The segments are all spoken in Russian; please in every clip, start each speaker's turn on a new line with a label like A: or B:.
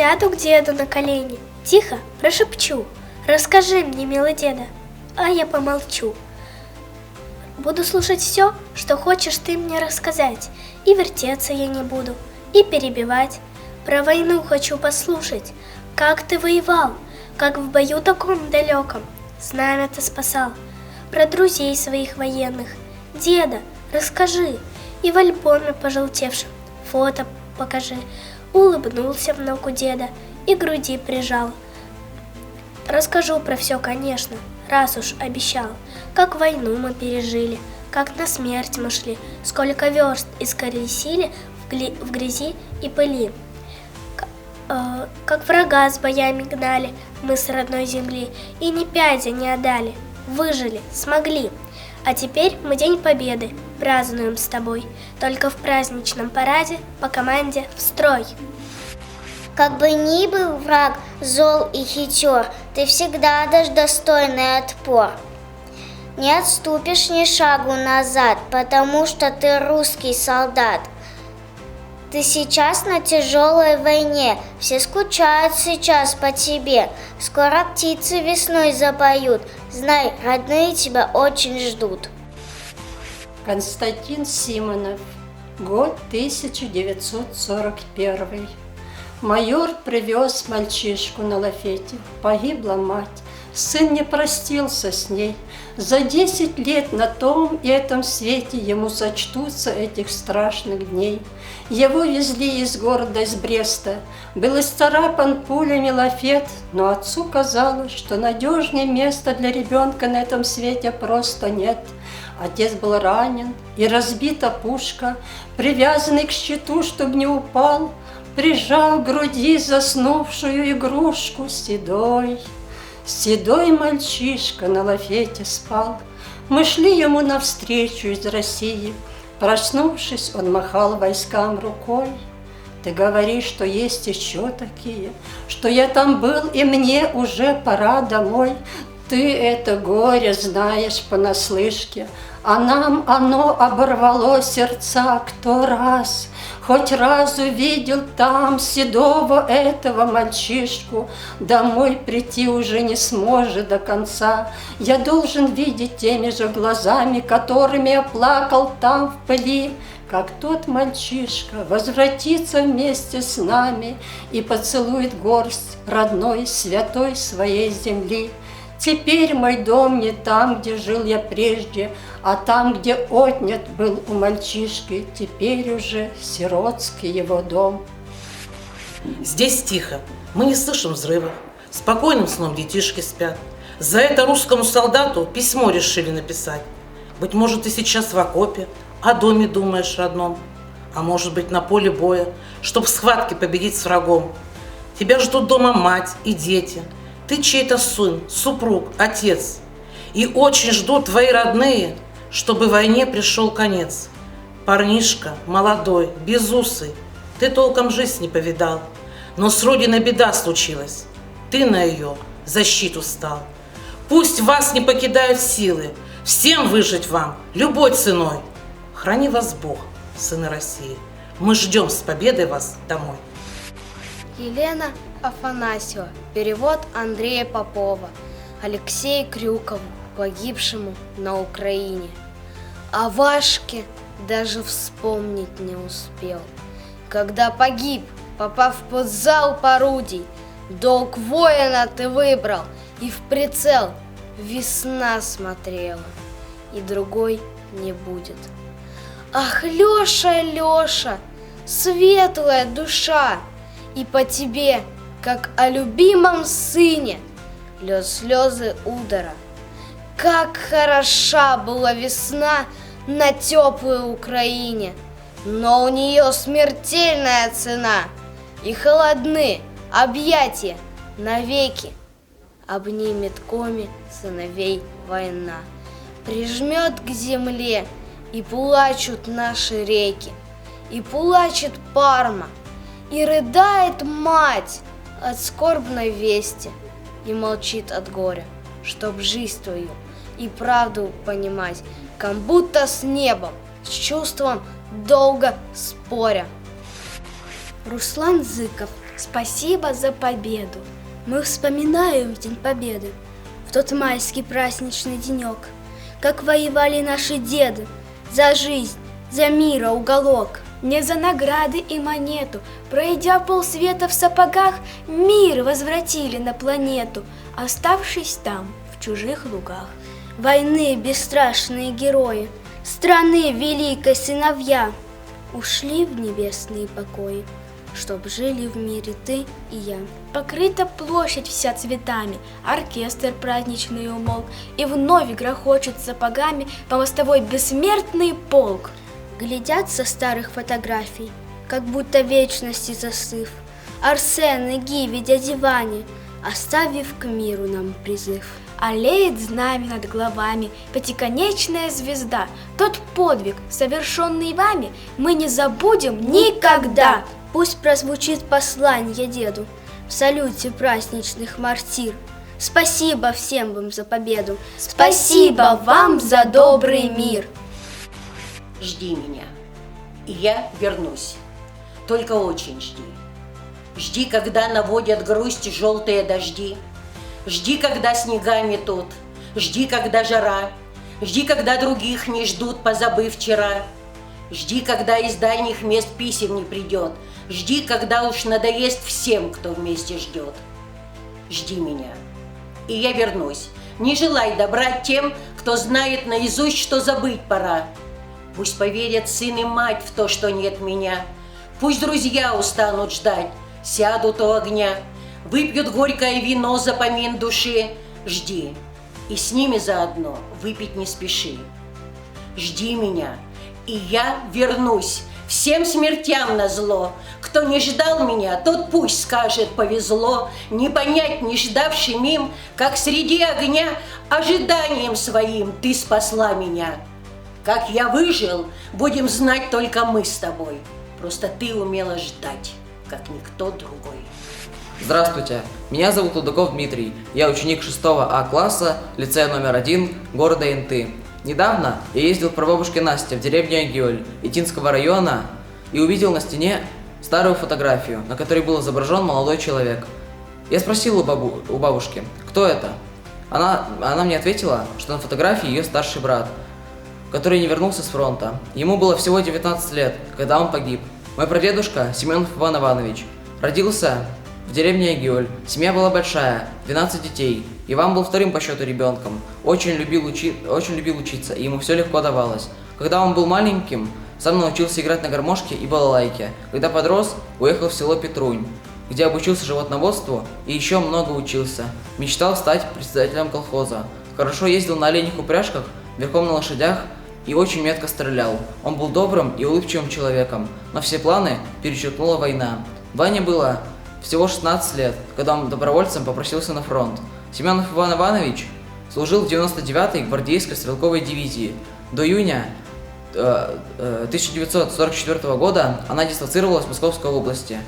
A: Сяду к деду на колени, тихо прошепчу: расскажи мне, милый деда, а я помолчу. Буду слушать все, что хочешь ты мне рассказать, и вертеться я не буду, и перебивать. Про войну хочу послушать, как ты воевал, как в бою таком далеком знамя ты спасал. Про друзей своих военных, деда, расскажи, и в альбоме пожелтевшем фото покажи. Улыбнулся внуку деда и к груди прижал. Расскажу про все, конечно, раз уж обещал, как войну мы пережили, как на смерть мы шли, сколько верст исколесили в грязи и пыли, как врага с боями гнали мы с родной земли и ни пяди не отдали, выжили, смогли. А теперь мы День Победы празднуем с тобой, только в праздничном параде по команде в строй.
B: Как бы ни был враг зол и хитер, ты всегда дашь достойный отпор. Не отступишь ни шагу назад, потому что ты русский солдат. Ты сейчас на тяжелой войне, все скучают сейчас по тебе. Скоро птицы весной запоют, знай, родные тебя очень ждут.
C: Константин Симонов, год 1941. Майор привез мальчишку на лафете, погибла мать, сын не простился с ней. За 10 лет на том и этом свете ему сочтутся этих страшных дней. Его везли из города, из Бреста, был исцарапан пулями лафет, но отцу казалось, что надежнее места для ребенка на этом свете просто нет. Отец был ранен, и разбита пушка, привязанный к щиту, чтоб не упал, прижал к груди заснувшую игрушку седой. Седой мальчишка на лафете спал. Мы шли ему навстречу из России. Проснувшись, он махал войскам рукой. Ты говоришь, что есть еще такие, что я там был, и мне уже пора домой. Ты это горе знаешь понаслышке, а нам оно оборвало сердца. Кто раз, хоть раз увидел там седого этого мальчишку, домой прийти уже не сможет до конца. Я должен видеть теми же глазами, которыми я плакал там в пыли, как тот мальчишка возвратится вместе с нами и поцелует горсть родной святой своей земли. Теперь мой дом не там, где жил я прежде, а там, где отнят был у мальчишки, теперь уже сиротский его дом.
D: Здесь тихо, мы не слышим взрывов, спокойным сном детишки спят. За это русскому солдату письмо решили написать. Быть может, ты сейчас в окопе, о доме думаешь родном, а может быть, на поле боя, чтоб в схватке победить с врагом. Тебя ждут дома мать и дети. Ты чей-то сын, супруг, отец. И очень ждут твои родные, чтобы войне пришел конец. Парнишка, молодой, безусый, ты толком жизнь не повидал. Но с родиной беда случилась, ты на ее защиту стал. Пусть вас не покидают силы, всем выжить вам, любой ценой. Храни вас Бог, сыны России, мы ждем с победой вас домой.
E: Елена Афанасьева. Перевод Андрея Попова. Алексею Крюкову, погибшему на Украине. О Вашке даже вспомнить не успел. Когда погиб, попав под залп орудий, долг воина ты выбрал, и в прицел весна смотрела, и другой не будет. Ах, Леша, Леша, светлая душа, и по тебе, как о любимом сыне, льет слезы удара. Как хороша была весна на теплой Украине, но у нее смертельная цена, и холодны объятия навеки. Обнимет коми сыновей война, прижмет к земле, и плачут наши реки, и плачет Парма, и рыдает мать от скорбной вести, и молчит от горя, чтоб жизнь твою и правду понимать, как будто с небом, с чувством долго споря.
A: Руслан Зыков.
E: Спасибо за победу. Мы вспоминаем День Победы, в тот майский праздничный денек, как воевали наши деды за жизнь, за мира уголок.
A: Не за награды и монету, пройдя полсвета в сапогах, мир возвратили на планету, оставшись там, в чужих лугах.
E: Войны бесстрашные герои, страны великой сыновья, ушли в небесные покои, чтоб жили в мире ты и я.
A: Покрыта площадь вся цветами, оркестр праздничный умолк, и вновь грохочет сапогами по мостовой бессмертный полк.
E: Глядят со старых фотографий, как будто вечности застыв, Арсен и Гиви, дяди Вани, оставив к миру нам призыв.
A: Аллеет знамя над головами, пятиконечная звезда. Тот подвиг, совершенный вами, мы не забудем никогда.
E: Пусть прозвучит послание деду в салюте праздничных мартир. Спасибо всем вам за победу.
A: Спасибо вам за добрый мир.
F: Жди меня, и я вернусь. Только очень жди. Жди, когда наводят грусть желтые дожди. Жди, когда снега метут. Жди, когда жара. Жди, когда других не ждут, позабыв вчера. Жди, когда из дальних мест писем не придет. Жди, когда уж надоест всем, кто вместе ждет. Жди меня, и я вернусь. Не желай добра тем, кто знает наизусть, что забыть пора. Пусть поверят сын и мать в то, что нет меня. Пусть друзья устанут ждать, сядут у огня, выпьют горькое вино за помин души. Жди, и с ними заодно выпить не спеши. Жди меня, и я вернусь, всем смертям назло. Кто не ждал меня, тот пусть скажет повезло. Не понять не ждавшим им, как среди огня ожиданием своим ты спасла меня. Как я выжил, будем знать только мы с тобой. Просто ты умела ждать, как никто другой.
G: Здравствуйте, меня зовут Лудаков Дмитрий, я ученик 6 А класса, лицея номер 1, города Инты. Недавно я ездил к прабабушке Насте в деревню Агиоль Итинского района и увидел на стене старую фотографию, на которой был изображен молодой человек. Я спросил у бабушки, кто это? Она мне ответила, что на фотографии ее старший брат, который не вернулся с фронта. Ему было всего 19 лет, когда он погиб. Мой прадедушка Семенов Иван Иванович родился в деревне Агиоль. Семья была большая, 12 детей. Иван был вторым по счету ребенком. Очень любил учиться, и ему все легко давалось. Когда он был маленьким, сам научился играть на гармошке и балалайке. Когда подрос, уехал в село Петрунь, где обучился животноводству и еще много учился. Мечтал стать председателем колхоза. Хорошо ездил на оленях упряжках, верхом на лошадях и очень метко стрелял. Он был добрым и улыбчивым человеком, но все планы перечеркнула война. Ване было всего 16 лет, когда он добровольцем попросился на фронт. Семенов Иван Иванович служил в 99-й гвардейской стрелковой дивизии. До июня 1944 года она дислоцировалась в Московской области.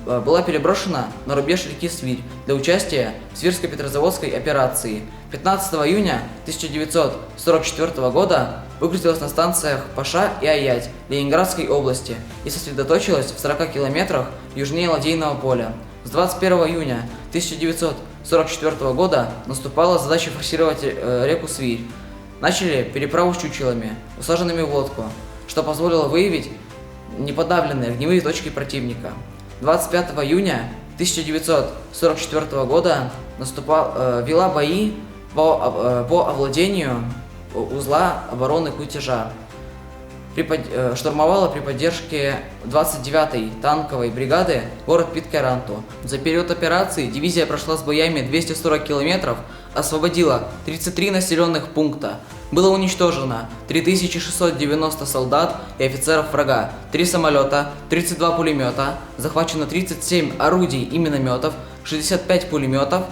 G: Была переброшена на рубеж реки Свирь для участия в Свирско-Петрозаводской операции. 15 июня 1944 года выкрутилась на станциях Паша и Аять Ленинградской области и сосредоточилась в 40 километрах южнее Ладейного поля. С 21 июня 1944 года наступала задача форсировать реку Свирь. Начали переправу с чучелами, усаженными в лодку, что позволило выявить неподавленные огневые точки противника. 25 июня 1944 года вела бои по овладению узла обороны Кутежа. Штурмовала при поддержке 29-й танковой бригады город Питкяранту. За период операции дивизия прошла с боями 240 километров, освободила 33 населенных пункта. Было уничтожено 3690 солдат и офицеров врага, 3 самолета, 32 пулемета, захвачено 37 орудий и минометов, 65 пулеметов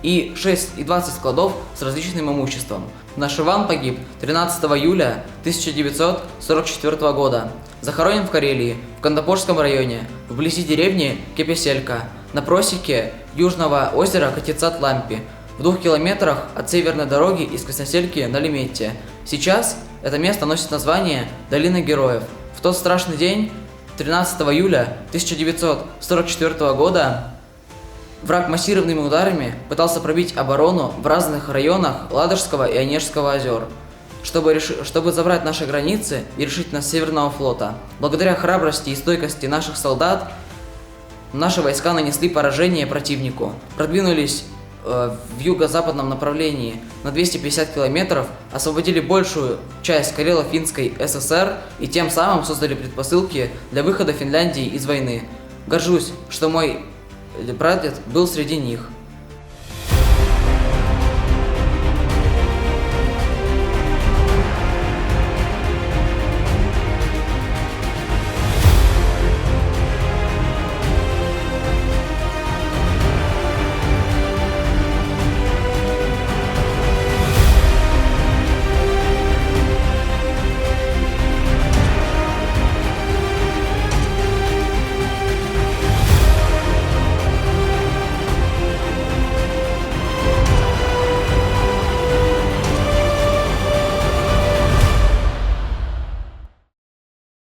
G: и 20 складов с различным имуществом. Наш Иван погиб 13 июля 1944 года. Захоронен в Карелии, в Кандапорском районе, вблизи деревни Кепеселька, на просеке южного озера Катицат-Лампи, в 2 километрах от северной дороги из Красносельки на Леметте. Сейчас это место носит название Долина Героев. В тот страшный день 13 июля 1944 года враг массированными ударами пытался пробить оборону в разных районах Ладожского и Онежского озер, чтобы забрать наши границы и решить нас Северного флота. Благодаря храбрости и стойкости наших солдат наши войска нанесли поражение противнику, продвинулись в юго-западном направлении на 250 километров, освободили большую часть Карело-Финской ССР и тем самым создали предпосылки для выхода Финляндии из войны. Горжусь, что мой прадед был среди них.